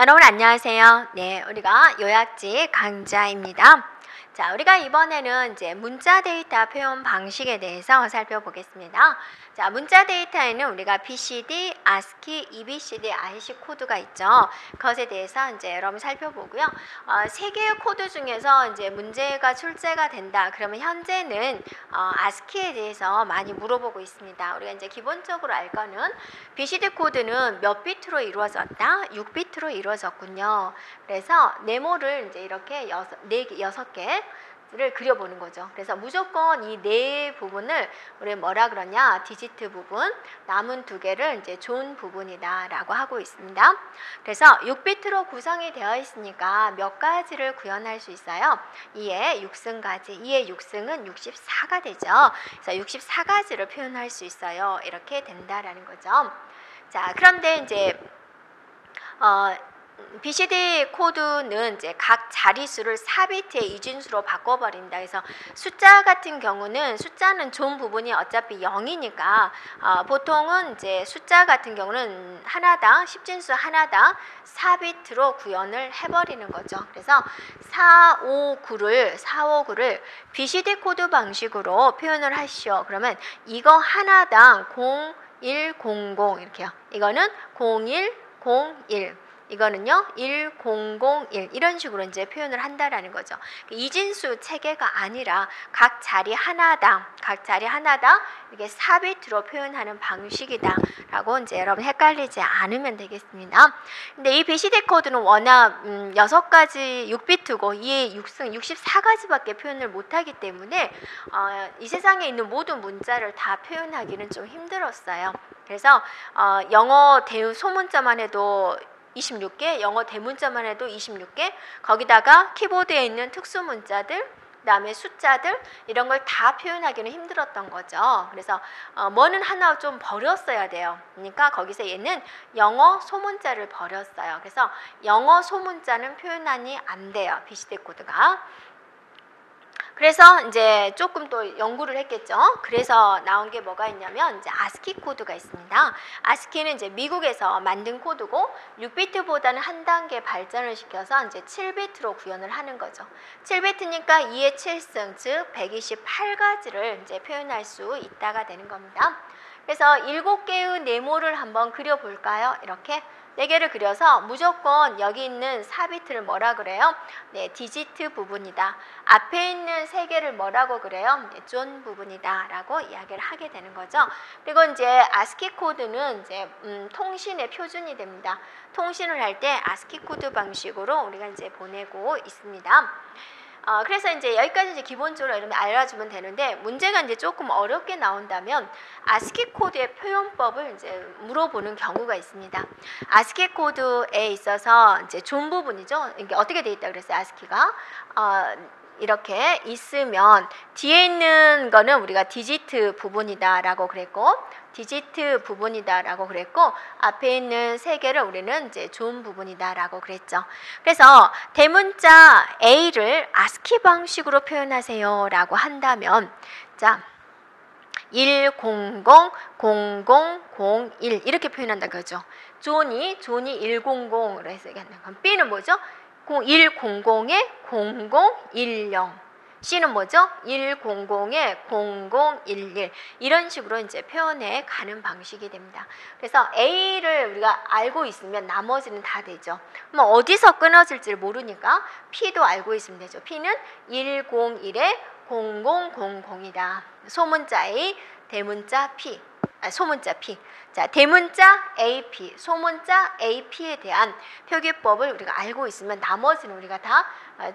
여러분 안녕하세요. 네, 우리가 요약지 강좌입니다. 자, 우리가 이번에는 이제 문자 데이터 표현 방식에 대해서 살펴보겠습니다. 자, 문자 데이터에는 우리가 BCD, ASCII, EBCD, IC 코드가 있죠. 그것에 대해서 이제 여러분 살펴보고요. 세 개의 코드 중에서 이제 문제가 출제가 된다. 그러면 현재는 ASCII에 대해서 많이 물어보고 있습니다. 우리가 이제 기본적으로 알 거는 BCD 코드는 몇 비트로 이루어졌다? 6비트로 이루어졌군요. 그래서 네모를 이제 이렇게 6개를 그려보는 거죠. 그래서 무조건 이 네 부분을 우리 뭐라 그러냐? 디지트 부분, 남은 두 개를 이제 존 부분이다라고 하고 있습니다. 그래서 6비트로 구성이 되어 있으니까 몇 가지를 구현할 수 있어요? 2의 6승까지. 2의 6승은 64가 되죠. 그래서 64가지를 표현할 수 있어요. 이렇게 된다라는 거죠. 자, 그런데 이제 BCD 코드는 이제 각 자릿수를 4비트의 이진수로 바꿔버린다. 그래서 숫자 같은 경우는 숫자는 존 부분이 어차피 0이니까 보통은 이제 숫자 같은 경우는 하나당 10진수 하나당 4비트로 구현을 해버리는 거죠. 그래서 459를 BCD 코드 방식으로 표현을 하시오. 그러면 이거 하나당 0100 이렇게요. 이거는 0101. 이거는요 1001 이런 식으로 이제 표현을 한다라는 거죠. 이진수 체계가 아니라 각 자리 하나당 이렇게 4비트로 표현하는 방식이다라고 이제 여러분 헷갈리지 않으면 되겠습니다. 근데 이 BCD 코드는 워낙 6가지 6비트고 이에 6승 64가지밖에 표현을 못하기 때문에 이 세상에 있는 모든 문자를 다 표현하기는 좀 힘들었어요. 그래서 영어 소문자만 해도 26개, 영어 대문자만 해도 26개, 거기다가 키보드에 있는 특수 문자들, 그다음에 숫자들 이런 걸 다 표현하기는 힘들었던 거죠. 그래서 뭐는 하나 좀 버렸어야 돼요. 그러니까 거기서 얘는 영어 소문자를 버렸어요. 그래서 영어 소문자는 표현이 안 돼요. BCD 코드가. 그래서 이제 조금 또 연구를 했겠죠. 그래서 나온 게 뭐가 있냐면 이제 ASCII 코드가 있습니다. ASCII는 이제 미국에서 만든 코드고 6비트보다는 한 단계 발전을 시켜서 이제 7비트로 구현을 하는 거죠. 7비트니까 2의 7승 즉 128가지를 이제 표현할 수 있다가 되는 겁니다. 그래서 7개의 네모를 한번 그려볼까요? 이렇게 4개를 그려서 무조건 여기 있는 4비트를 뭐라 그래요? 네, 디지트 부분이다. 앞에 있는 3개를 뭐라고 그래요? 네, 존 부분이다 라고 이야기를 하게 되는 거죠. 그리고 이제 ASCII 코드는 이제 통신의 표준이 됩니다. 통신을 할 때 ASCII 코드 방식으로 우리가 이제 보내고 있습니다. 그래서 이제 여기까지 이제 기본적으로 이렇게 알아주면 되는데 문제가 이제 조금 어렵게 나온다면 ASCII 코드의 표현법을 이제 물어보는 경우가 있습니다. ASCII 코드에 있어서 이제 존 부분이죠. 이게 어떻게 돼 있다 그랬어요? ASCII가 이렇게 있으면 뒤에 있는 거는 우리가 디지트 부분이다라고 그랬고 디지트 부분이다라고 그랬고 앞에 있는 3개를 우리는 이제 존 부분이다라고 그랬죠. 그래서 대문자 A를 ASCII 방식으로 표현하세요라고 한다면 자 1000001 이렇게 표현한다 그러죠. 존이 100으로 해서 얘기한다. 그럼 B는 뭐죠? 100에 0010 C는 뭐죠? 100에 0011 이런 식으로 이제 표현해 가는 방식이 됩니다. 그래서 A를 우리가 알고 있으면 나머지는 다 되죠. 뭐 어디서 끊어질지를 모르니까 P도 알고 있으면 되죠. P는 101에 0000이다. 소문자 A, 대문자 P. 소문자 P. 자, 대문자 AP, 소문자 AP에 대한 표기법을 우리가 알고 있으면 나머지는 우리가 다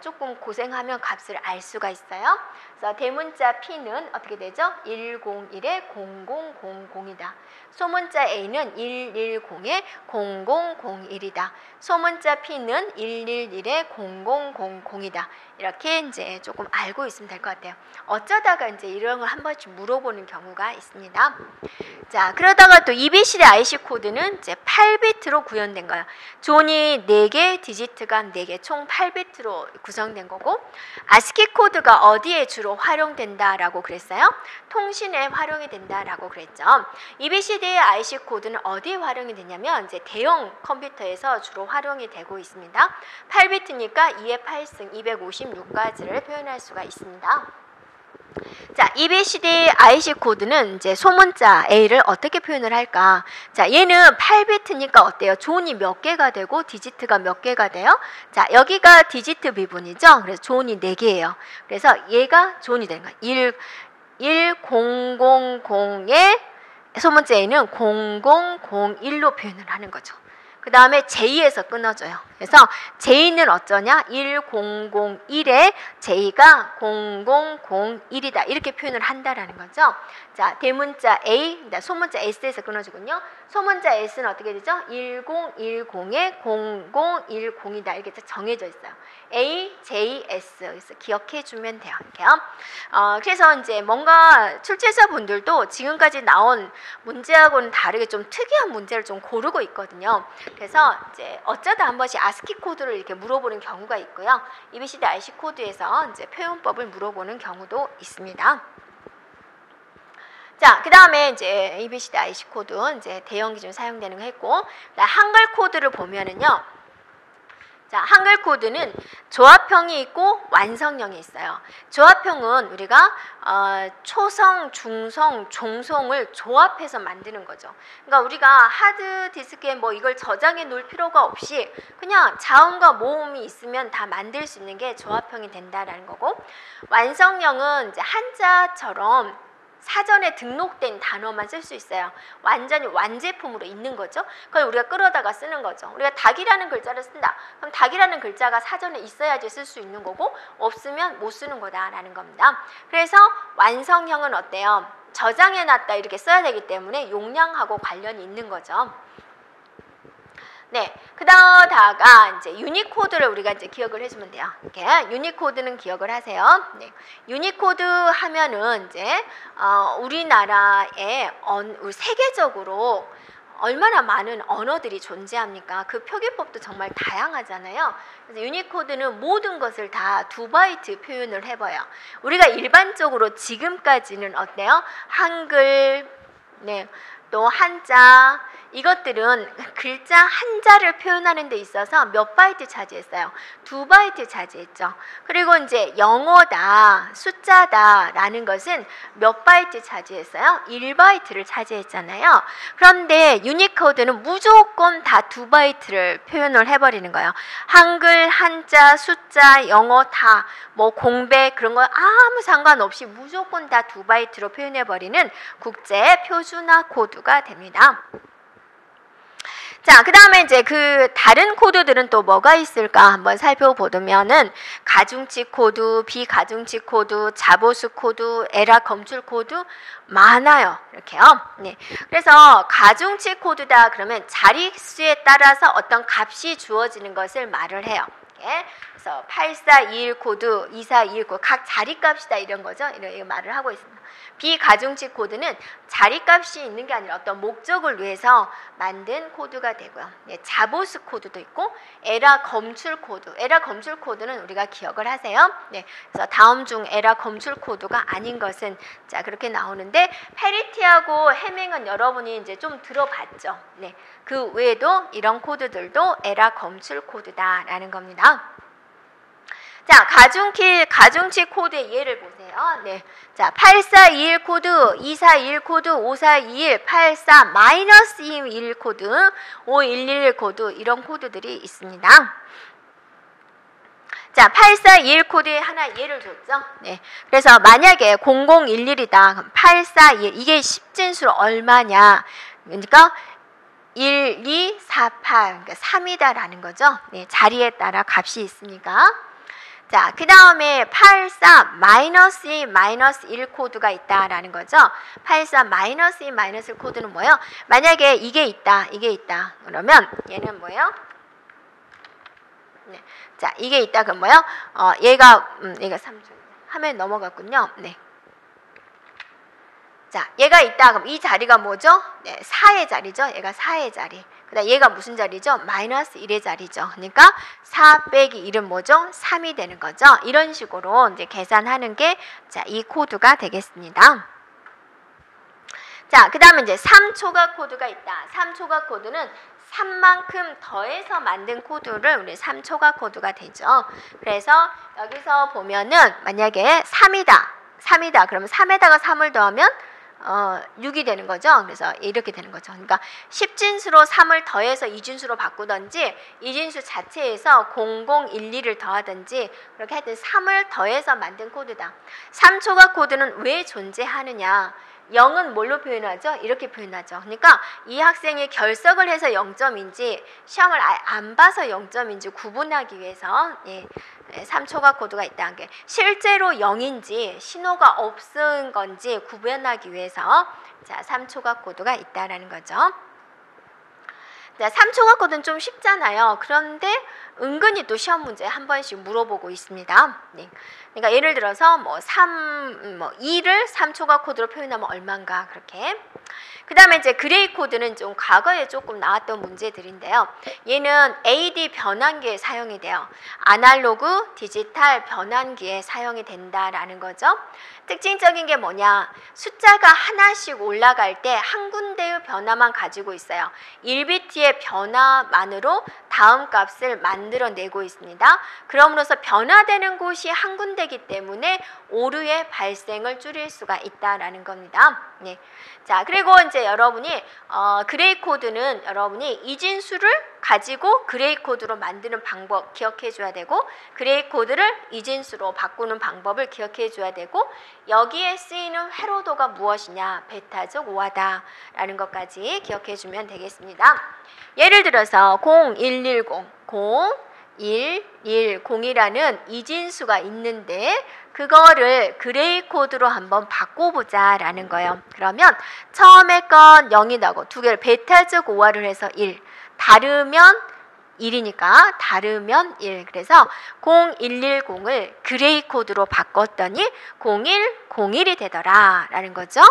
조금 고생하면 값을 알 수가 있어요. 그래서 대문자 P는 어떻게 되죠? 101에 0000이다. 소문자 A는 110에 0001이다. 소문자 P는 111에 0000이다. 이렇게 이제 조금 알고 있으면 될 것 같아요. 어쩌다가 이제 이런 걸 한 번씩 물어보는 경우가 있습니다. 자, 그러다가 또 EBCD IC 코드는 이제 8비트로 구현된 거예요. 존이 4개, 디지트가 4개, 총 8비트로 구성된 거고, ASCII 코드가 어디에 주로 활용된다라고 그랬어요? 통신에 활용이 된다라고 그랬죠. EBCD IC 코드는 어디에 활용이 되냐면 이제 대형 컴퓨터에서 주로 활용이 되고 있습니다. 8비트니까 2의 8승 256가지를 표현할 수가 있습니다. 자, EBCD IC 코드는 이제 소문자 A를 어떻게 표현을 할까? 자, 얘는 8비트니까 어때요? 존이 몇 개가 되고 디지트가 몇 개가 돼요? 자, 여기가 디지트 부분이죠. 그래서 존이 4개예요. 그래서 얘가 존이 되는 거예요. 1000의 소문자 A는 0001로 표현을 하는 거죠. 그 다음에 J에서 끊어져요. 그래서 J는 어쩌냐? 1001에 J가 0001이다. 이렇게 표현을 한다라는 거죠. 자, 대문자 A, 소문자 S에서 끊어지군요. 소문자 S는 어떻게 되죠? 1010에 0010이다. 이렇게 정해져 있어요. A, J, S. 그래서 기억해 주면 돼요. 이렇게요. 그래서 이제 뭔가 출제자분들도 지금까지 나온 문제하고는 다르게 좀 특이한 문제를 좀 고르고 있거든요. 그래서 이제 어쩌다 한 번씩 ASCII 코드를 이렇게 물어보는 경우가 있고요. EBCD IC 코드에서 이제 표현법을 물어보는 경우도 있습니다. 자, 그 다음에 이제 EBCD IC 코드 이제 대형 기준 사용되는 거 했고, 한글 코드를 보면은요. 자, 한글 코드는 조합형이 있고 완성형이 있어요. 조합형은 우리가 초성, 중성, 종성을 조합해서 만드는 거죠. 그러니까 우리가 하드디스크에 뭐 이걸 저장해 놓을 필요가 없이 그냥 자음과 모음이 있으면 다 만들 수 있는 게 조합형이 된다라는 거고, 완성형은 이제 한자처럼 사전에 등록된 단어만 쓸 수 있어요. 완전히 완제품으로 있는 거죠. 그걸 우리가 끌어다가 쓰는 거죠. 우리가 닭이라는 글자를 쓴다. 그럼 닭이라는 글자가 사전에 있어야지 쓸 수 있는 거고, 없으면 못 쓰는 거다라는 겁니다. 그래서 완성형은 어때요? 저장해놨다 이렇게 써야 되기 때문에 용량하고 관련이 있는 거죠. 네, 그러다가 이제 유니코드를 우리가 이제 기억을 해주면 돼요. 이렇게 유니코드는 기억을 하세요. 네, 유니코드 하면은 이제 우리나라에 세계적으로 얼마나 많은 언어들이 존재합니까? 그 표기법도 정말 다양하잖아요. 그래서 유니코드는 모든 것을 다 2바이트 표현을 해봐요. 우리가 일반적으로 지금까지는 어때요? 한글, 네, 또 한자, 이것들은 글자 한자를 표현하는 데 있어서 몇 바이트 차지했어요? 2바이트 차지했죠. 그리고 이제 영어다, 숫자다 라는 것은 몇 바이트 차지했어요? 1바이트를 차지했잖아요. 그런데 유니코드는 무조건 다 2바이트를 표현을 해버리는 거예요. 한글, 한자, 숫자, 영어 다 뭐 공백 그런 거 아무 상관없이 무조건 다 2바이트로 표현해버리는 국제 표준화 코드가 됩니다. 자, 그 다음에 이제 그 다른 코드들은 또 뭐가 있을까 한번 살펴보면은 가중치 코드, 비가중치 코드, 자보수 코드, 에라 검출 코드 많아요. 이렇게요. 네. 그래서 가중치 코드다 그러면 자릿수에 따라서 어떤 값이 주어지는 것을 말을 해요. 이렇게. 그래서 8421 코드, 2421 코드 각 자리값이다 이런 거죠. 이런 말을 하고 있습니다. 비가중치 코드는 자리값이 있는 게 아니라 어떤 목적을 위해서 만든 코드가 되고요. 네, 자보수 코드도 있고 에라 검출 코드. 에라 검출 코드는 우리가 기억을 하세요. 네, 그래서 다음 중 에라 검출 코드가 아닌 것은 자 그렇게 나오는데 페리티하고 해밍은 여러분이 이제 좀 들어봤죠. 네, 그 외에도 이런 코드들도 에라 검출 코드다라는 겁니다. 자, 가중치 코드의 예를 보세요. 네. 자, 8421 코드, 2421 코드, 5421, 84-21 코드, 5111 코드 이런 코드들이 있습니다. 자, 8421 코드에 하나 예를 줬죠. 네. 그래서 만약에 0011이다. 그럼 841 이게 10진수로 얼마냐? 그러니까 1248 그러니까 3이다라는 거죠. 네, 자리에 따라 값이 있으니까. 자, 그 다음에 84-2-1 코드가 있다라는 거죠. 84-2-1 코드는 뭐예요? 만약에 이게 있다. 그러면 얘는 뭐예요? 네. 자, 이게 있다. 그럼 뭐예요? 얘가 3중. 화면 넘어갔군요. 네. 자, 얘가 있다. 그럼 이 자리가 뭐죠? 네, 4의 자리죠. 얘가 4의 자리. 그다음 얘가 무슨 자리죠? 마이너스 1의 자리죠. 그러니까 4 빼기 1은 뭐죠? 3이 되는 거죠. 이런 식으로 이제 계산하는 게 자, 이 코드가 되겠습니다. 자, 그다음에 이제 3초각 코드가 있다. 3초각 코드는 3만큼 더해서 만든 코드를 우리 3초각 코드가 되죠. 그래서 여기서 보면은 만약에 3이다. 그러면 3에다가 3을 더하면 6이 되는 거죠. 그래서 이렇게 되는 거죠. 그러니까 10진수로 3을 더해서 2진수로 바꾸든지 2진수 자체에서 0012를 더하든지 그렇게 하여튼 3을 더해서 만든 코드다. 3초각 코드는 왜 존재하느냐? 0은 뭘로 표현하죠? 이렇게 표현하죠. 그러니까 이 학생이 결석을 해서 0점인지 시험을 안 봐서 0점인지 구분하기 위해서 3초각 코드가 있다는 게 실제로 0인지 신호가 없은 건지 구분하기 위해서 자, 3초각 코드가 있다라는 거죠. 자, 3초각 코드는 좀 쉽잖아요. 그런데 은근히 또 시험 문제 한 번씩 물어보고 있습니다. 네. 그러니까 예를 들어서 2를 3초각 코드로 표현하면 얼마인가 그렇게. 그 다음에 이제 그레이 코드는 좀 과거에 조금 나왔던 문제들인데요. 얘는 AD 변환기에 사용이 돼요. 아날로그 디지털 변환기에 사용이 된다라는 거죠. 특징적인 게 뭐냐? 숫자가 하나씩 올라갈 때 한 군데의 변화만 가지고 있어요. 1비트의 변화만으로 다음 값을 만들어내고 있습니다. 그럼으로써 변화되는 곳이 한 군데이기 때문에 오류의 발생을 줄일 수가 있다라는 겁니다. 네. 자, 그리고 이제 여러분이 그레이 코드는 여러분이 이진수를 가지고 그레이 코드로 만드는 방법 기억해 줘야 되고 그레이 코드를 이진수로 바꾸는 방법을 기억해 줘야 되고 여기에 쓰이는 회로도가 무엇이냐? 베타적 5하다라는 것까지 기억해 주면 되겠습니다. 예를 들어서 0110이라는 이진수가 있는데 그거를 그레이 코드로 한번 바꿔보자 라는 거예요. 그러면 처음에 건 0이 나고 두 개를 베타적 5화를 해서 1 다르면 1이니까 다르면 1 그래서 0110을 그레이 코드로 바꿨더니 0101이 되더라 라는 거죠.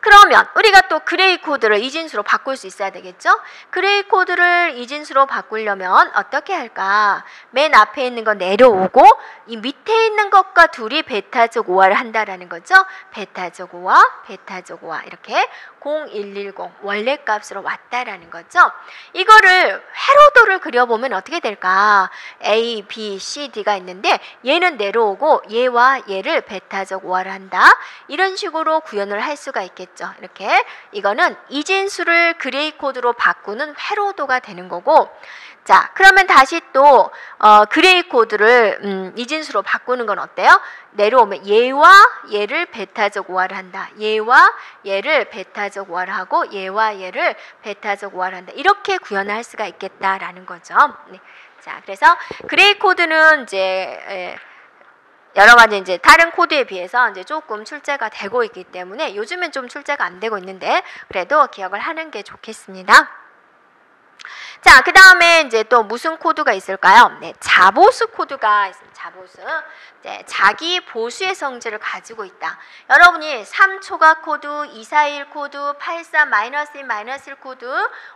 그러면 우리가 또 그레이 코드를 이진수로 바꿀 수 있어야 되겠죠? 그레이 코드를 이진수로 바꾸려면 어떻게 할까? 맨 앞에 있는 거 내려오고 이 밑에 있는 것과 둘이 베타적 5화를 한다라는 거죠. 베타적 5화 이렇게 0110 원래 값으로 왔다라는 거죠. 이거를 회로도를 그려보면 어떻게 될까? A, B, C, D가 있는데 얘는 내려오고 얘와 얘를 베타적 5화를 한다. 이런 식으로 구현을 할 수가 있겠죠. 이렇게 이거는 이진수를 그레이 코드로 바꾸는 회로도가 되는 거고 자 그러면 다시 또 그레이 코드를 이진수로 바꾸는 건 어때요? 내려오면 얘와 얘를 베타적 5화를 한다. 얘와 얘를 베타적 5화를 하고 얘와 얘를 베타적 5화를 한다. 이렇게 구현할 수가 있겠다라는 거죠. 네. 자 그래서 그레이 코드는 이제 여러 가지 이제 다른 코드에 비해서 이제 조금 출제가 되고 있기 때문에 요즘엔 좀 출제가 안 되고 있는데 그래도 기억을 하는 게 좋겠습니다. 자, 그 다음에 이제 또 무슨 코드가 있을까요? 네, 자보수 코드가 있습니다. 자보수. 네, 자기 보수의 성질을 가지고 있다. 여러분이 3초각 코드, 241 코드, 84-1 코드,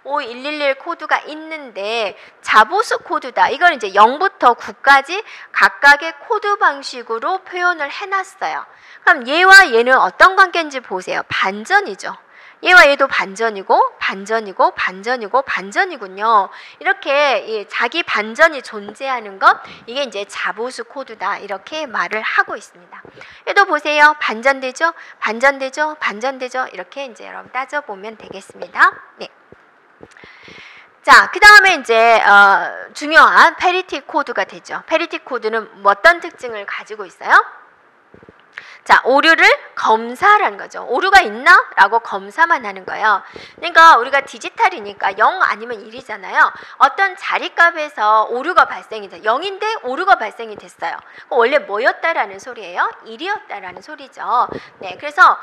5111 코드가 있는데 자보수 코드다. 이건 이제 0부터 9까지 각각의 코드 방식으로 표현을 해놨어요. 그럼 얘와 얘는 어떤 관계인지 보세요. 반전이죠. 얘와 얘도 반전이고 반전이군요. 이렇게 자기 반전이 존재하는 것 이게 이제 자보수 코드다 이렇게 말을 하고 있습니다. 얘도 보세요. 반전되죠? 이렇게 이제 여러분 따져보면 되겠습니다. 네. 자, 그 다음에 이제 중요한 페리티 코드가 되죠. 페리티 코드는 어떤 특징을 가지고 있어요? 자, 오류를 검사라는 거죠. 오류가 있나? 라고 검사만 하는 거예요. 그러니까 우리가 디지털이니까 0 아니면 1이잖아요. 어떤 자리값에서 오류가 발생이 돼요. 0인데 오류가 발생이 됐어요. 원래 뭐였다라는 소리예요? 1이었다라는 소리죠. 네, 그래서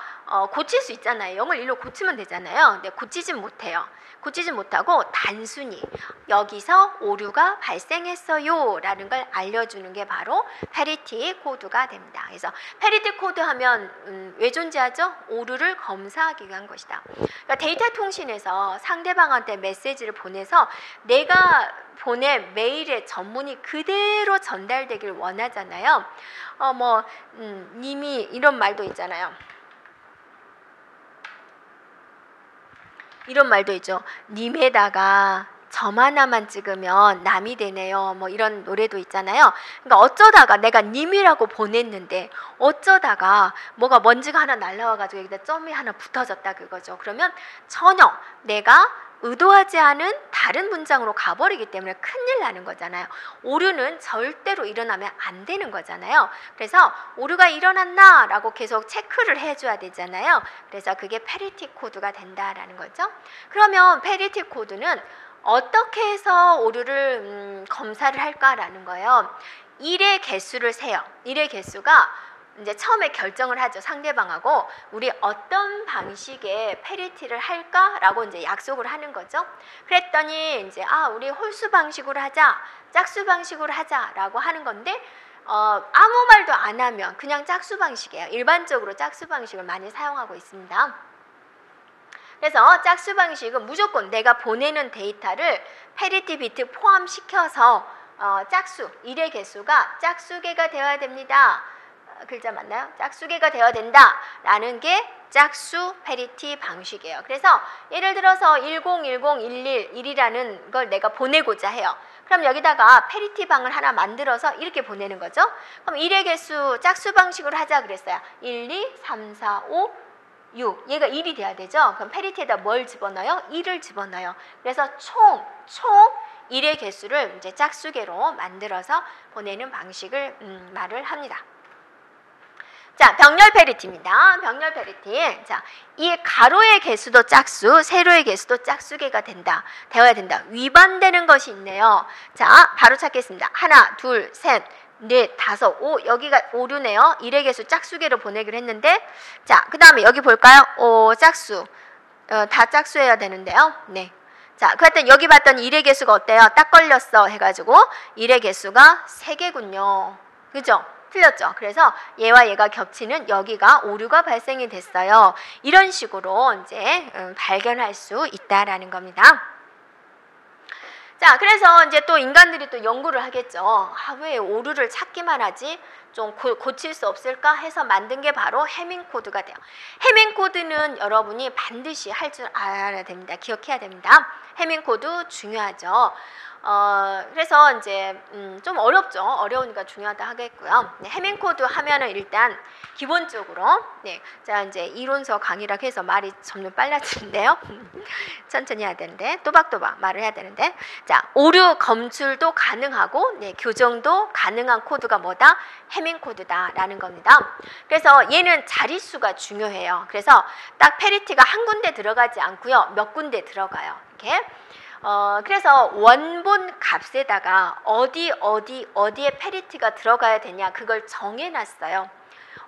고칠 수 있잖아요. 0을 1로 고치면 되잖아요. 근데 고치진 못해요. 고치지 못하고 단순히 여기서 오류가 발생했어요 라는 걸 알려주는 게 바로 페리티 코드가 됩니다. 그래서 페리티 코드 코드 하면 왜 존재하죠? 오류를 검사하기 위한 것이다. 그러니까 데이터 통신에서 상대방한테 메시지를 보내서 내가 보낸 메일의 전문이 그대로 전달되길 원하잖아요. 님이 이런 말도 있잖아요. 이런 말도 있죠. 님에다가 점 하나만 찍으면 남이 되네요. 뭐 이런 노래도 있잖아요. 그러니까 어쩌다가 내가 님이라고 보냈는데 어쩌다가 뭐가 먼지가 하나 날라와가지고 여기다 점이 하나 붙어졌다 그거죠. 그러면 전혀 내가 의도하지 않은 다른 문장으로 가버리기 때문에 큰일 나는 거잖아요. 오류는 절대로 일어나면 안 되는 거잖아요. 그래서 오류가 일어났나 라고 계속 체크를 해줘야 되잖아요. 그래서 그게 패리티 코드가 된다라는 거죠. 그러면 패리티 코드는 어떻게 해서 오류를 검사를 할까라는 거예요. 1의 개수를 세요. 1의 개수가 이제 처음에 결정을 하죠. 상대방하고 우리 어떤 방식의 패리티를 할까라고 이제 약속을 하는 거죠. 그랬더니 이제 우리 홀수 방식으로 하자, 짝수 방식으로 하자라고 하는 건데 아무 말도 안 하면 그냥 짝수 방식이에요. 일반적으로 짝수 방식을 많이 사용하고 있습니다. 그래서 짝수 방식은 무조건 내가 보내는 데이터를 패리티 비트 포함시켜서 짝수, 1의 개수가 짝수개가 되어야 됩니다. 글자 맞나요? 짝수개가 되어야 된다라는 게 짝수 패리티 방식이에요. 그래서 예를 들어서 101011이라는 걸 내가 보내고자 해요. 그럼 여기다가 패리티 방을 하나 만들어서 이렇게 보내는 거죠. 그럼 1의 개수 짝수 방식으로 하자 그랬어요. 1, 2, 3, 4, 5, 6. 얘가 1이 돼야 되죠. 그럼 패리티에다 뭘 집어넣어요? 1을 집어넣어요. 그래서 총 1의 개수를 이제 짝수개로 만들어서 보내는 방식을 말을 합니다. 자, 병렬 패리티입니다. 병렬 패리티. 자, 이 가로의 개수도 짝수, 세로의 개수도 짝수개가 되어야 된다. 위반되는 것이 있네요. 자, 바로 찾겠습니다. 하나, 둘, 셋, 넷, 다섯, 오. 여기가 오류네요. 1의 개수 짝수개로 보내기로 했는데, 자, 그 다음에 여기 볼까요? 짝수. 다 짝수해야 되는데요. 네. 자, 그랬더니 여기 봤더니 1의 개수가 어때요? 딱 걸렸어 해가지고 1의 개수가 3개군요. 그죠? 틀렸죠? 그래서 얘와 얘가 겹치는 여기가 오류가 발생이 됐어요. 이런 식으로 이제 발견할 수 있다라는 겁니다. 자, 그래서 이제 또 인간들이 또 연구를 하겠죠. 왜 오류를 찾기만 하지? 좀 고칠 수 없을까 해서 만든 게 바로 해밍 코드가 돼요. 해밍 코드는 여러분이 반드시 할 줄 알아야 됩니다. 기억해야 됩니다. 해밍 코드 중요하죠. 그래서 이제 좀 어렵죠. 어려우니까 중요하다 하겠고요. 네, 해밍 코드 하면은 일단 기본적으로 자 이제 이론서 강의라고 해서 말이 점점 빨라지는데요. 천천히 해야 되는데 또박또박 말을 해야 되는데 자 오류 검출도 가능하고 교정도 가능한 코드가 뭐다? 해밍 코드다라는 겁니다. 그래서 얘는 자릿수가 중요해요. 그래서 딱 패리티가 한 군데 들어가지 않고요. 몇 군데 들어가요. 이렇게. 그래서 원본 값에다가 어디에 패리티가 들어가야 되냐 그걸 정해놨어요.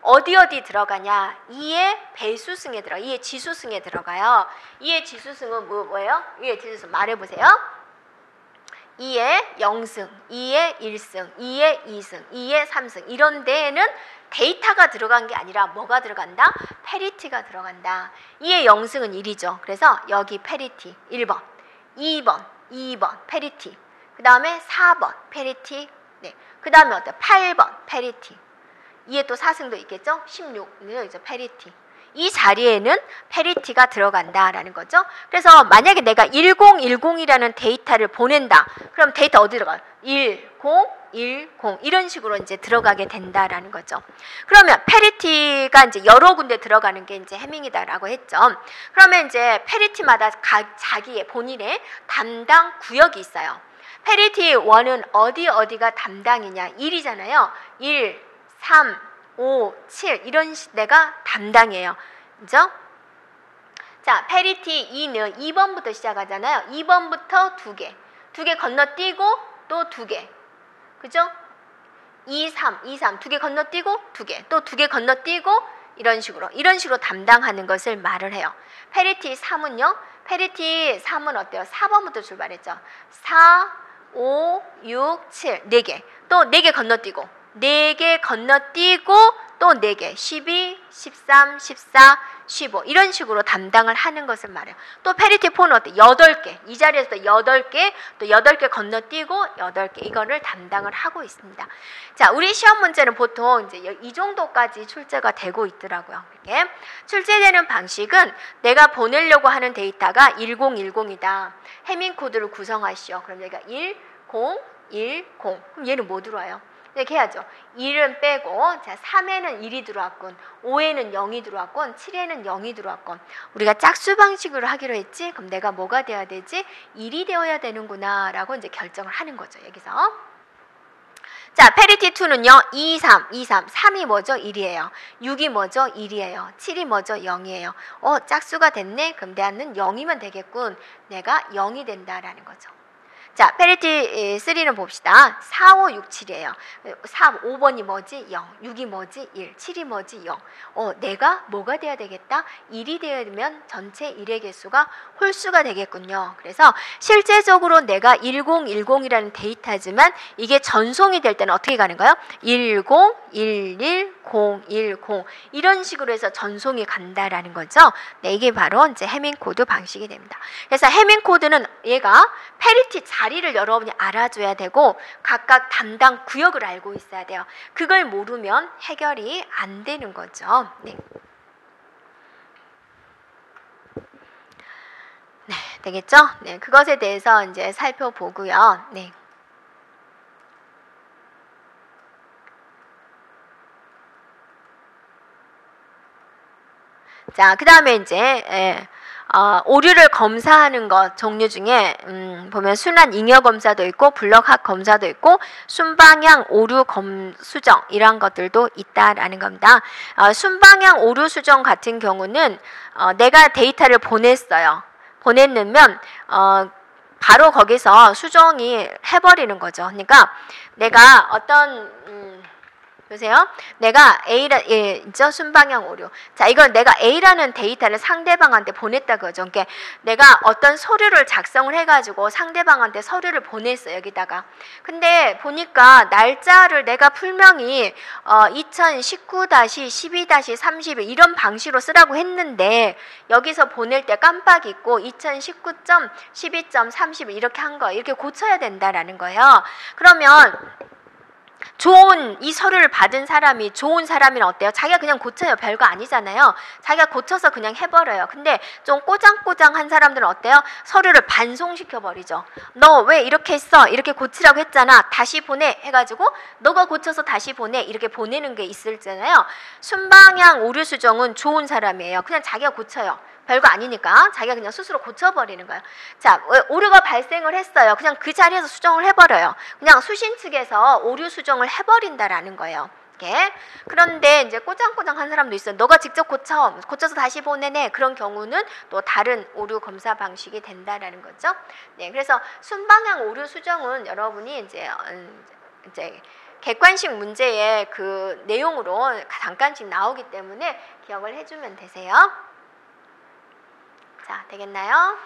어디 들어가냐? 2의 배수승에 들어가. 2의 지수승에 들어가요. 2의 지수승은 뭐예요? 2의 지수승 말해보세요. 2의 0승, 2의 1승, 2의 2승, 2의 3승 이런 데에는 데이터가 들어간 게 아니라 뭐가 들어간다? 패리티가 들어간다. 2의 0승은 1이죠. 그래서 여기 패리티 1번. 2번 패리티. 그 다음에 4번 패리티. 그 다음에 어때요? 8번 패리티. 2에 또 4승도 있겠죠? 16은 패리티. 이 자리에는 패리티가 들어간다라는 거죠. 그래서 만약에 내가 1010이라는 데이터를 보낸다. 그럼 데이터 어디 들어가요? 1010 이런 식으로 이제 들어가게 된다라는 거죠. 그러면 패리티가 이제 여러 군데 들어가는 게 이제 해밍이다라고 했죠. 그러면 이제 패리티마다 자기의 본인의 담당 구역이 있어요. 패리티 1은 어디가 담당이냐? 1이잖아요. 1, 3, 5, 7 이런 내가 담당이에요. 그죠? 자, 패리티 2는 2번부터 시작하잖아요. 2번부터 2개. 2개 건너뛰고 또 2개. 그죠? 2, 3, 2개 건너뛰고 2개. 또 2개 건너뛰고 이런 식으로 담당하는 것을 말을 해요. 패리티 3은요. 패리티 3은 어때요? 4번부터 출발했죠. 4, 5, 6, 7 4개. 또 4개 건너뛰고 4개 건너뛰고 또 4개 12, 13, 14, 15 이런 식으로 담당을 하는 것을 말해요. 또 페리티 4는 어때? 8개 이 자리에서 8개 또 8개 건너뛰고 8개 이거를 담당을 하고 있습니다. 자, 우리 시험 문제는 보통 이제 이 정도까지 출제가 되고 있더라고요. 이렇게 출제되는 방식은 내가 보내려고 하는 데이터가 1010이다. 해밍 코드를 구성하시오. 그럼 여기가 10, 10. 그럼 얘는 뭐 들어와요? 이렇게 해야죠. 1은 빼고, 자, 3에는 1이 들어왔군, 5에는 0이 들어왔군, 7에는 0이 들어왔군. 우리가 짝수 방식으로 하기로 했지? 그럼 내가 뭐가 돼야 되지? 1이 되어야 되는구나 라고 이제 결정을 하는 거죠. 여기서. 자, 페리티 2는요. 2, 3, 3이 뭐죠? 1이에요. 6이 뭐죠? 1이에요. 7이 뭐죠? 0이에요. 짝수가 됐네? 그럼 내는 0이면 되겠군. 내가 0이 된다라는 거죠. 자, 페리티 3는 봅시다. 4, 5, 6, 7이에요. 5번이 뭐지? 0. 6이 뭐지? 1. 7이 뭐지? 0. 내가 뭐가 돼야 되겠다? 1이 되면 전체 1의 개수가 홀수가 되겠군요. 그래서 실제적으로 내가 1010이라는 데이터지만 이게 전송이 될 때는 어떻게 가는 거예요? 10, 11, 010 이런 식으로 해서 전송이 간다라는 거죠. 네, 이게 바로 이제 해밍 코드 방식이 됩니다. 그래서 해밍 코드는 얘가 페리티 자리를 여러분이 알아줘야 되고 각각 담당 구역을 알고 있어야 돼요. 그걸 모르면 해결이 안 되는 거죠. 네. 네, 되겠죠? 네, 그것에 대해서 이제 살펴보고요. 네. 자, 그 다음에 이제 오류를 검사하는 것 종류 중에 보면 순환 잉여 검사도 있고 블럭학 검사도 있고 순방향 오류 수정 이런 것들도 있다라는 겁니다. 순방향 오류 수정 같은 경우는 내가 데이터를 보냈어요. 보냈으면 바로 거기서 수정이 해버리는 거죠. 그러니까 내가 어떤 보세요. 내가 있죠? 순방향 오류. 자, 이건 내가 A라는 데이터를 상대방한테 보냈다 그거죠. 그러니까 내가 어떤 서류를 작성을 해가지고 상대방한테 서류를 보냈어요. 여기다가. 근데 보니까 날짜를 내가 분명히 2019-12-31 이런 방식으로 쓰라고 했는데 여기서 보낼 때 깜빡 잊고 2019.12.30 이렇게 한 거 이렇게 고쳐야 된다라는 거예요. 그러면 이 서류를 받은 사람이 좋은 사람이면 어때요? 자기가 그냥 고쳐요. 별거 아니잖아요. 자기가 고쳐서 그냥 해버려요. 근데 좀 꼬장꼬장한 사람들은 어때요? 서류를 반송시켜버리죠. 너 왜 이렇게 했어? 이렇게 고치라고 했잖아. 다시 보내 해가지고 너가 고쳐서 다시 보내 이렇게 보내는 게 있을잖아요. 순방향 오류 수정은 좋은 사람이에요. 그냥 자기가 고쳐요. 별거 아니니까 자기가 그냥 스스로 고쳐버리는 거예요. 자, 오류가 발생을 했어요. 그냥 그 자리에서 수정을 해버려요. 그냥 수신 측에서 오류 수정을 해버린다라는 거예요. 이렇게. 그런데 이제 꼬장꼬장한 사람도 있어요. 너가 직접 고쳐서 다시 보내네. 그런 경우는 또 다른 오류 검사 방식이 된다라는 거죠. 네, 그래서 순방향 오류 수정은 여러분이 이제 객관식 문제의 그 내용으로 잠깐씩 나오기 때문에 기억을 해주면 되세요. 자, 되겠나요?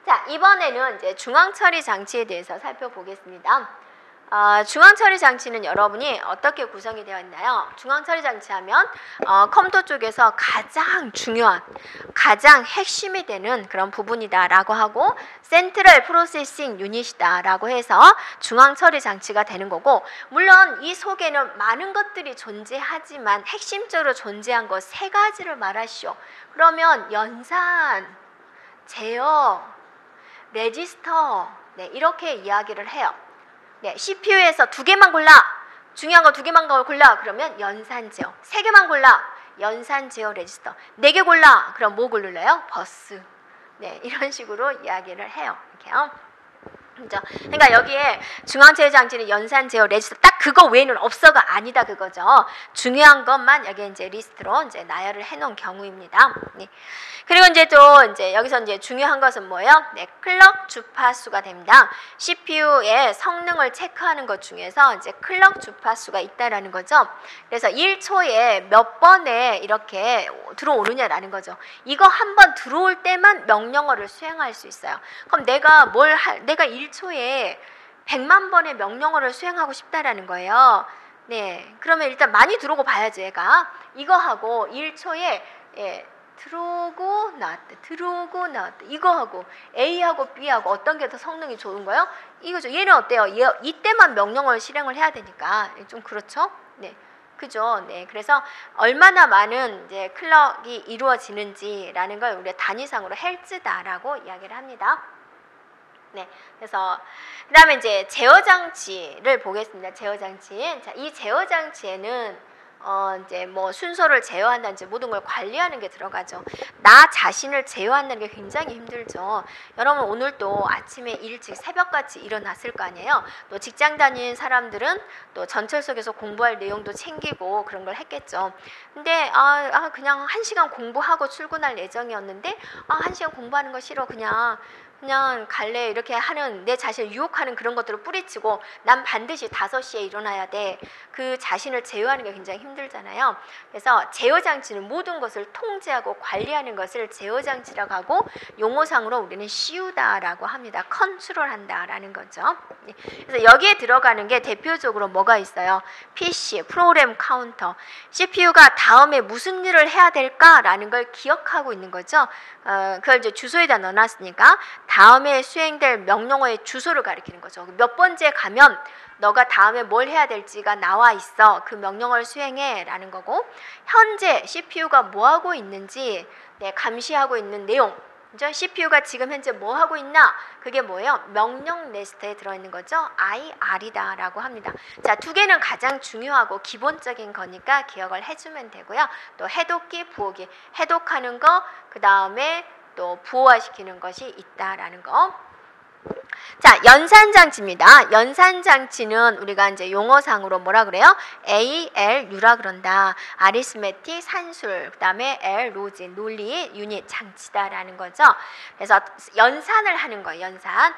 자, 이번에는 이제 중앙처리 장치에 대해서 살펴보겠습니다. 중앙처리 장치는 여러분이 어떻게 구성이 되어 있나요? 중앙처리 장치 하면 컴퓨터 쪽에서 가장 중요한, 가장 핵심이 되는 그런 부분이다라고 하고 센트럴 프로세싱 유닛이다라고 해서 중앙처리 장치가 되는 거고, 물론 이 속에는 많은 것들이 존재하지만 핵심적으로 존재한 것 3가지를 말하시오. 그러면 연산, 제어, 레지스터, 네, 이렇게 이야기를 해요. 네, CPU에서 2개만 골라. 중요한 거 2개만 골라. 그러면 연산 제어. 3개만 골라. 연산 제어 레지스터. 4개 골라. 그럼 뭐 고르래요? 버스. 네, 이런 식으로 이야기를 해요. 이렇게요. 그죠? 그러니까 여기에 중앙처리 장치는 연산 제어 레지스터 딱 그거 외에는 없어가 아니다 그거죠. 중요한 것만 여기 이제 리스트로 이제 나열을 해놓은 경우입니다. 네. 그리고 이제 또 이제 여기서 이제 중요한 것은 뭐예요? 네, 클럭 주파수가 됩니다. CPU의 성능을 체크하는 것 중에서 이제 클럭 주파수가 있다라는 거죠. 그래서 1초에 몇 번에 이렇게 들어오느냐라는 거죠. 이거 한번 들어올 때만 명령어를 수행할 수 있어요. 그럼 내가 1초에 100만 번의 명령어를 수행하고 싶다라는 거예요. 네, 그러면 일단 많이 들어오고 봐야죠. 얘가 이거 하고 1초에 들어오고 나왔다 이거 하고 A하고 B하고 어떤 게 더 성능이 좋은 거예요? 이거죠. 얘는 어때요? 이때만 명령어를 실행을 해야 되니까 좀 그렇죠? 네, 그죠? 네, 그래서 얼마나 많은 이제 클럭이 이루어지는지라는 걸 우리가 단위상으로 헬츠다라고 이야기를 합니다. 네, 그래서 그다음에 이제 제어 장치를 보겠습니다. 제어 장치. 자, 이 제어 장치에는 이제 뭐 순서를 제어한다든지 모든 걸 관리하는 게 들어가죠. 나 자신을 제어한다는 게 굉장히 힘들죠. 여러분 오늘도 아침에 일찍 새벽같이 일어났을 거 아니에요. 또 직장 다니는 사람들은 또 전철 속에서 공부할 내용도 챙기고 그런 걸 했겠죠. 근데 그냥 1시간 공부하고 출근할 예정이었는데 1시간 공부하는 거 싫어. 그냥 갈래 이렇게 하는 내 자신을 유혹하는 그런 것들을 뿌리치고 난 반드시 5시에 일어나야 돼. 그 자신을 제어하는 게 굉장히 힘들잖아요. 그래서 제어장치는 모든 것을 통제하고 관리하는 것을 제어장치라고 하고 용어상으로 우리는 씌우다라고 합니다. 컨트롤한다라는 거죠. 그래서 여기에 들어가는 게 대표적으로 뭐가 있어요? PC, 프로그램 카운터. CPU가 다음에 무슨 일을 해야 될까라는 걸 기억하고 있는 거죠. 그걸 이제 주소에다 넣어놨으니까 다음에 수행될 명령어의 주소를 가리키는 거죠. 몇 번째 가면 너가 다음에 뭘 해야 될지가 나와 있어. 그 명령어를 수행해 라는 거고, 현재 CPU가 뭐 하고 있는지 감시하고 있는 내용, 그죠? CPU가 지금 현재 뭐 하고 있나? 그게 뭐예요? 명령 리스트에 들어있는 거죠. IR이다 라고 합니다. 자, 두 개는 가장 중요하고 기본적인 거니까 기억을 해주면 되고요. 또 해독기, 부호기, 해독하는 거, 그 다음에 또 부호화시키는 것이 있다라는 거. 자, 연산장치입니다. 연산장치는 우리가 이제 용어상으로 뭐라 그래요? ALU라 그런다. 아리스메틱, 산술, 그 다음에 L, 로진, 논리, 유닛, 장치다라는 거죠. 그래서 연산을 하는 거예요. 연산.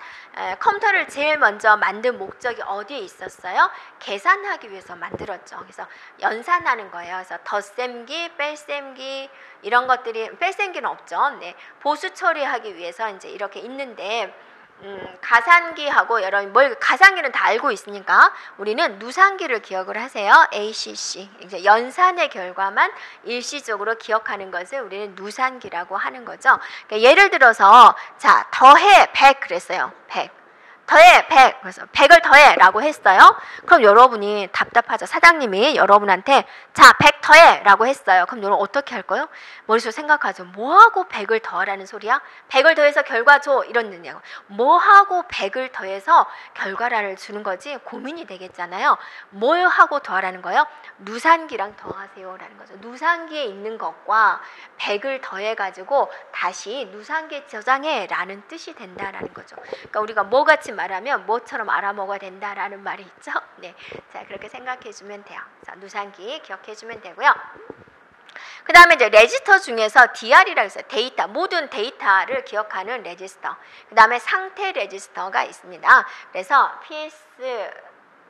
컴퓨터를 제일 먼저 만든 목적이 어디에 있었어요? 계산하기 위해서 만들었죠. 그래서 연산하는 거예요. 그래서 덧셈기, 뺄셈기 이런 것들이, 뺄셈기는 없죠. 네, 보수 처리하기 위해서 이제 이렇게 있는데, 가산기하고 여러분 가산기는 다 알고 있으니까 우리는 누산기를 기억을 하세요. ACC. 이제 연산의 결과만 일시적으로 기억하는 것을 우리는 누산기라고 하는 거죠. 그러니까 예를 들어서 자, 더해 100 그랬어요. 100. 더해 100. 그래서 100을 더해 라고 했어요. 그럼 여러분이 답답하죠. 사장님이 여러분한테 자, 100 더해 라고 했어요. 그럼 여러분 어떻게 할 거예요? 머릿속으로 생각하죠. 뭐하고 100을 더하라는 소리야? 100을 더해서 결과 줘. 이런 느냐고. 뭐하고 100을 더해서 결과를 주는 거지? 고민이 되겠잖아요. 뭐하고 더하라는 거예요? 누산기랑 더하세요 라는 거죠. 누산기에 있는 것과 100을 더해가지고 다시 누산기에 저장해 라는 뜻이 된다라는 거죠. 그러니까 우리가 뭐같이 말하면 뭐처럼 알아먹어야 된다라는 말이 있죠. 네, 자 그렇게 생각해 주면 돼요. 자, 누산기 기억해 주면 되고요. 그 다음에 이제 레지스터 중에서 DR이라고 있어요. 데이터, 모든 데이터를 기억하는 레지스터. 그 다음에 상태 레지스터가 있습니다. 그래서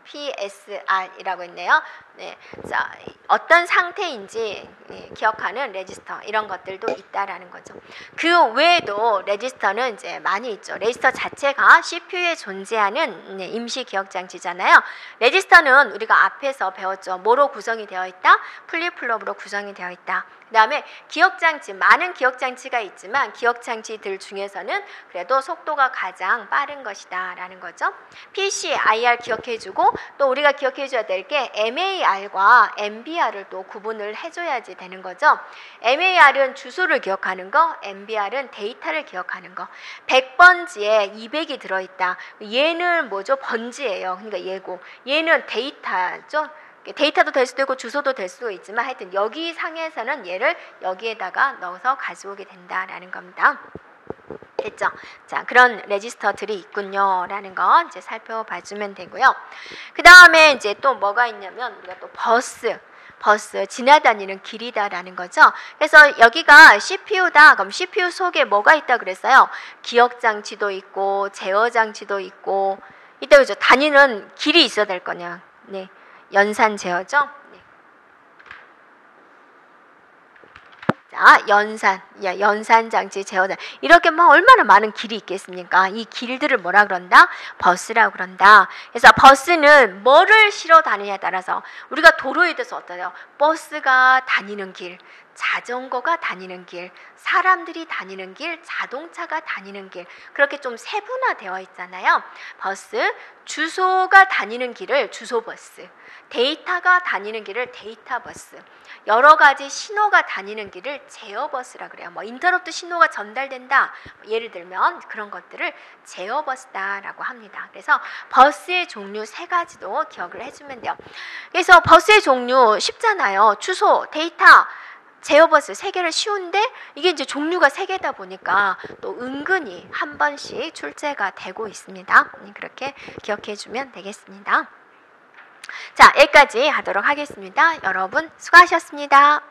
PSR이라고 있네요. 네, 자, 어떤 상태인지 기억하는 레지스터 이런 것들도 있다라는 거죠. 그 외에도 레지스터는 이제 많이 있죠. 레지스터 자체가 CPU에 존재하는 임시 기억 장치잖아요. 레지스터는 우리가 앞에서 배웠죠. 뭐로 구성이 되어 있다? 플립플롭으로 구성이 되어 있다. 그 다음에 기억장치, 많은 기억장치가 있지만 기억장치들 중에서는 그래도 속도가 가장 빠른 것이다 라는 거죠. PC, IR 기억해주고 또 우리가 기억해줘야 될 게 MAR과 MBR을 또 구분을 해줘야지 되는 거죠. MAR은 주소를 기억하는 거, MBR은 데이터를 기억하는 거. 100번지에 200이 들어있다. 얘는 뭐죠? 번지예요. 그러니까 얘고. 얘는 데이터죠. 데이터도 될 수도 있고 주소도 될 수도 있지만 하여튼 여기 상에서는 얘를 여기에다가 넣어서 가져오게 된다라는 겁니다. 됐죠? 자, 그런 레지스터들이 있군요 라는 거 이제 살펴봐 주면 되고요. 그 다음에 이제 또 뭐가 있냐면 우리가 또 버스 지나다니는 길이다라는 거죠. 그래서 여기가 CPU다. 그럼 CPU 속에 뭐가 있다 그랬어요? 기억장치도 있고 제어장치도 있고 이때 그죠? 다니는 길이 있어야 될 거냐. 네, 연산 제어죠. 네. 자, 연산장치, 제어장 이렇게 막 얼마나 많은 길이 있겠습니까? 이 길들을 뭐라 그런다? 버스라고 그런다. 그래서 버스는 뭐를 실어 다니냐에 따라서 우리가 도로에 대해서 어떠세요? 버스가 다니는 길, 자전거가 다니는 길, 사람들이 다니는 길, 자동차가 다니는 길 그렇게 좀 세분화되어 있잖아요. 버스, 주소가 다니는 길을 주소버스, 데이터가 다니는 길을 데이터버스, 여러 가지 신호가 다니는 길을 제어버스라 그래요. 뭐 인터럽트 신호가 전달된다. 예를 들면 그런 것들을 제어버스다라고 합니다. 그래서 버스의 종류 3가지도 기억을 해주면 돼요. 그래서 버스의 종류 쉽잖아요. 주소, 데이터, 제어버스 3개를 쉬운데 이게 이제 종류가 3개다 보니까 또 은근히 한 번씩 출제가 되고 있습니다. 그렇게 기억해 주면 되겠습니다. 자, 여기까지 하도록 하겠습니다. 여러분 수고하셨습니다.